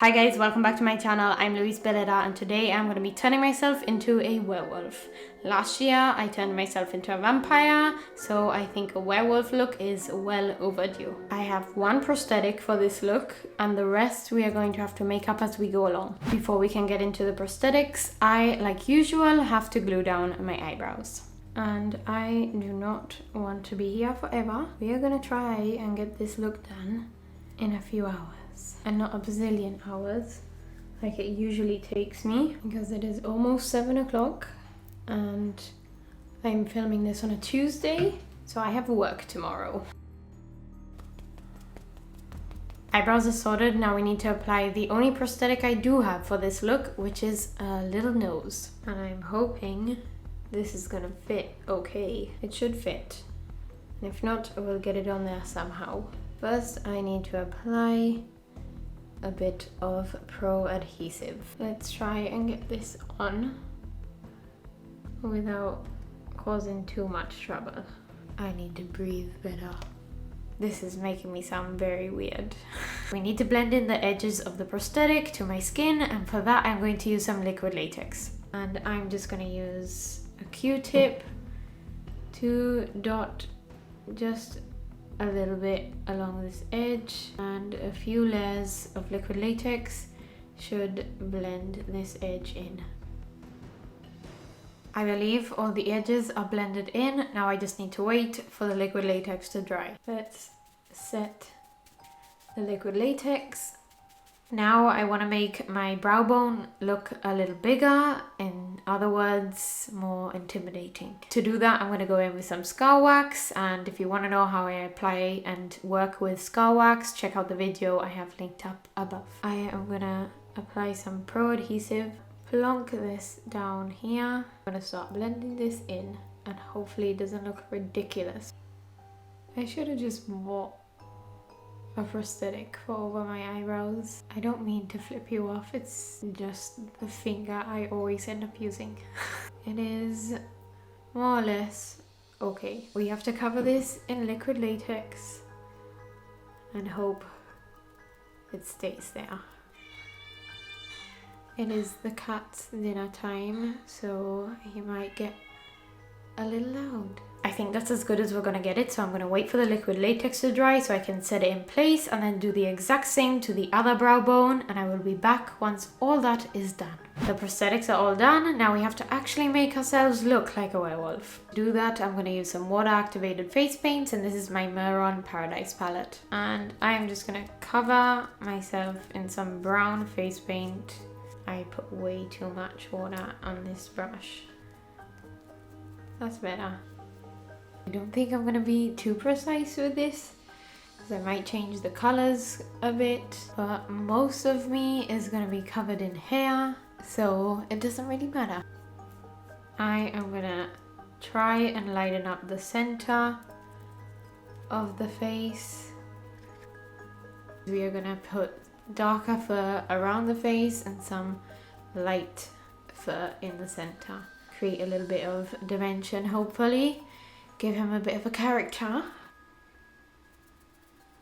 Hi guys, welcome back to my channel. I'm Louise and today I'm going to be turning myself into a werewolf. Last year I turned myself into a vampire, so I think a werewolf look is well overdue. I have one prosthetic for this look and the rest we are going to have to make up as we go along. Before we can get into the prosthetics, I, like usual, have to glue down my eyebrows. And I do not want to be here forever. We are going to try and get this look done in a few hours. And not a bazillion hours like it usually takes me, because it is almost 7 o'clock and I'm filming this on a Tuesday, so I have work tomorrow. Eyebrows are sorted. Now we need to apply the only prosthetic I do have for this look, which is a little nose, and I'm hoping this is gonna fit okay. It should fit, and if not, I will get it on there somehow. First I need to apply a bit of pro adhesive. Let's try and get this on without causing too much trouble. I need to breathe better. This is making me sound very weird. We need to blend in the edges of the prosthetic to my skin, and for that I'm going to use some liquid latex. And I'm just going to use a Q-tip to dot just a little bit along this edge, and a few layers of liquid latex should blend this edge in. I believe all the edges are blended in. Now I just need to wait for the liquid latex to dry. Let's set the liquid latex. Now I want to make my brow bone look a little bigger, in other words, more intimidating. To do that, I'm going to go in with some scar wax, and if you want to know how I apply and work with scar wax, check out the video I have linked up above. I am going to apply some pro adhesive, plonk this down here. I'm going to start blending this in, and hopefully it doesn't look ridiculous. I should have just bought a prosthetic for over my eyebrows. I don't mean to flip you off, it's just the finger I always end up using. It is more or less okay. We have to cover this in liquid latex and hope it stays there. It is the cat's dinner time, so he might get a little loud. I think that's as good as we're gonna get it, so I'm gonna wait for the liquid latex to dry so I can set it in place, and then do the exact same to the other brow bone, and I will be back once all that is done. The prosthetics are all done. Now we have to actually make ourselves look like a werewolf. To do that, I'm gonna use some water activated face paints, and this is my Mehron Paradise palette. And I'm just gonna cover myself in some brown face paint. I put way too much water on this brush. That's better. I don't think I'm gonna be too precise with this, because I might change the colors a bit, but most of me is gonna be covered in hair, so it doesn't really matter. I am gonna try and lighten up the center of the face. We are gonna put darker fur around the face and some light fur in the center. Create a little bit of dimension, hopefully. Give him a bit of a character.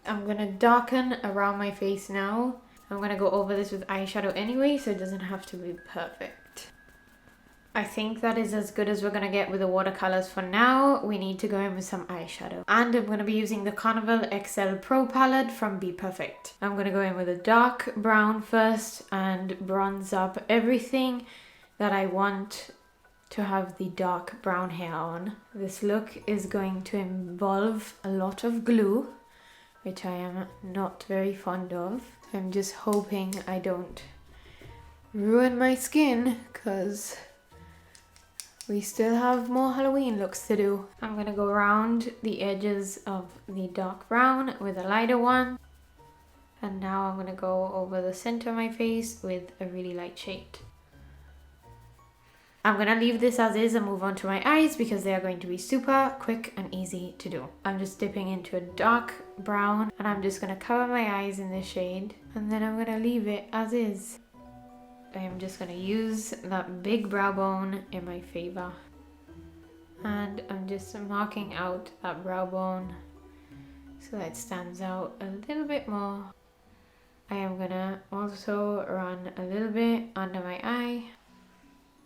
I'm gonna darken around my face now. I'm gonna go over this with eyeshadow anyway, so it doesn't have to be perfect. I think that is as good as we're gonna get with the watercolors for now. We need to go in with some eyeshadow. And I'm gonna be using the Carnival XL Pro palette from Bperfect. I'm gonna go in with a dark brown first and bronze up everything that I want to have the dark brown hair on. This look is going to involve a lot of glue, which I am not very fond of. I'm just hoping I don't ruin my skin, because we still have more Halloween looks to do. I'm gonna go around the edges of the dark brown with a lighter one, and now I'm gonna go over the center of my face with a really light shade. I'm gonna leave this as is and move on to my eyes, because they are going to be super quick and easy to do. I'm just dipping into a dark brown, and I'm just gonna cover my eyes in this shade, and then I'm gonna leave it as is. I'm just gonna use that big brow bone in my favor, and I'm just marking out that brow bone so that it stands out a little bit more. I am gonna also run a little bit under my eye.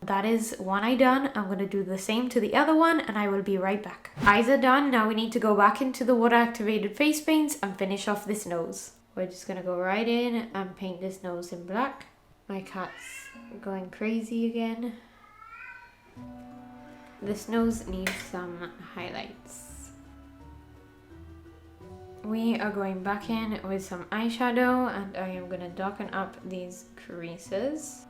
That is one eye done. I'm gonna do the same to the other one and I will be right back. Eyes are done. Now we need to go back into the water activated face paints and finish off this nose. We're just gonna go right in and paint this nose in black. My cat's going crazy again. This nose needs some highlights. We are going back in with some eyeshadow and I am gonna darken up these creases.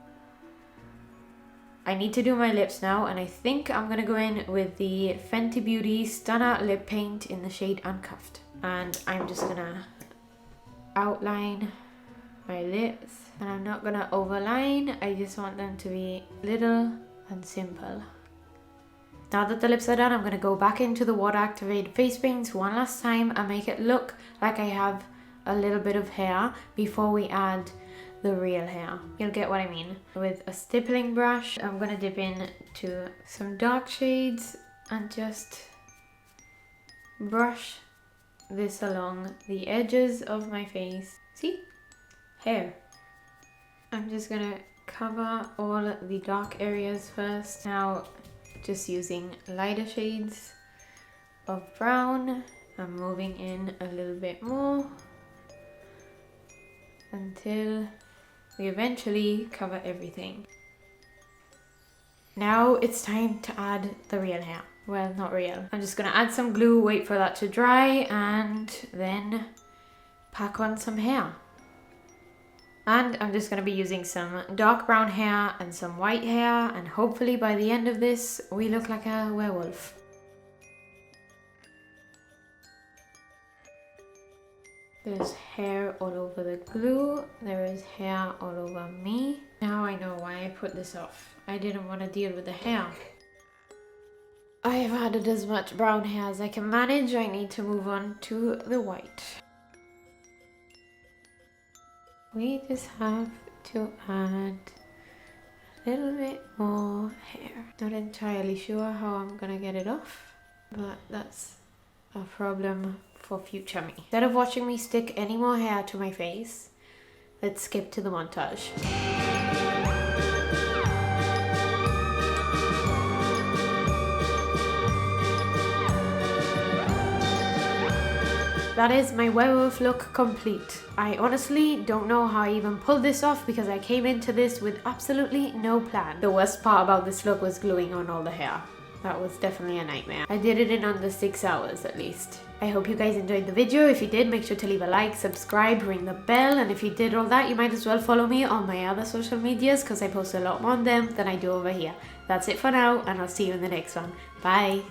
I need to do my lips now and I think I'm gonna go in with the Fenty Beauty Stunner Lip Paint in the shade Uncuffed. And I'm just gonna outline my lips. And I'm not gonna overline, I just want them to be little and simple. Now that the lips are done, I'm gonna go back into the water activated face paints one last time and make it look like I have a little bit of hair before we add the real hair. You'll get what I mean. With a stippling brush, I'm gonna dip in to some dark shades and just brush this along the edges of my face. See? Hair. I'm just gonna cover all the dark areas first. Now, just using lighter shades of brown, I'm moving in a little bit more until we eventually cover everything. Now it's time to add the real hair. Well, not real. I'm just gonna add some glue, wait for that to dry, and then pack on some hair. And I'm just gonna be using some dark brown hair and some white hair, and hopefully by the end of this, we look like a werewolf. There's hair all over the glue. There is hair all over me. Now I know why I put this off. I didn't want to deal with the hair. I have added as much brown hair as I can manage. I need to move on to the white. We just have to add a little bit more hair. Not entirely sure how I'm gonna get it off, but that's a problem for future me. Instead of watching me stick any more hair to my face, let's skip to the montage. That is my werewolf look complete. I honestly don't know how I even pulled this off because I came into this with absolutely no plan. The worst part about this look was gluing on all the hair. That was definitely a nightmare. I did it in under 6 hours at least. I hope you guys enjoyed the video. If you did, make sure to leave a like, subscribe, ring the bell, and if you did all that, you might as well follow me on my other social medias because I post a lot more on them than I do over here. That's it for now, and I'll see you in the next one. Bye!